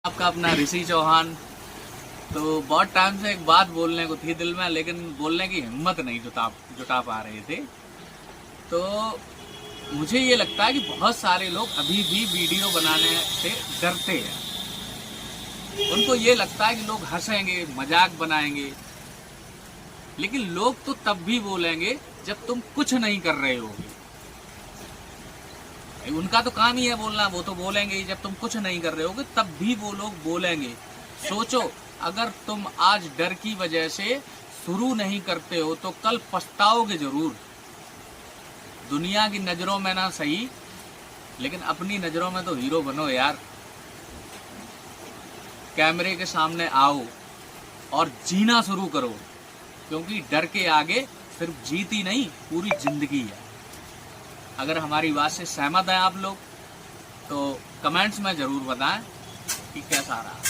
आपका अपना ऋषि चौहान। तो बहुत टाइम से एक बात बोलने को थी दिल में, लेकिन बोलने की हिम्मत नहीं जुटा पा रहे थे। तो मुझे ये लगता है कि बहुत सारे लोग अभी भी वीडियो बनाने से डरते हैं। उनको ये लगता है कि लोग हंसेंगे, मजाक बनाएंगे, लेकिन लोग तो तब भी बोलेंगे जब तुम कुछ नहीं कर रहे होगे। उनका तो काम ही है बोलना, वो तो बोलेंगे ही। जब तुम कुछ नहीं कर रहे होगे तब भी वो लोग बोलेंगे। सोचो, अगर तुम आज डर की वजह से शुरू नहीं करते हो तो कल पछताओगे जरूर। दुनिया की नजरों में ना सही, लेकिन अपनी नजरों में तो हीरो बनो यार। कैमरे के सामने आओ और जीना शुरू करो, क्योंकि डर के आगे सिर्फ जीत ही नहीं, पूरी जिंदगी है। अगर हमारी बात से सहमत हैं आप लोग तो कमेंट्स में जरूर बताएं कि कैसा रहा।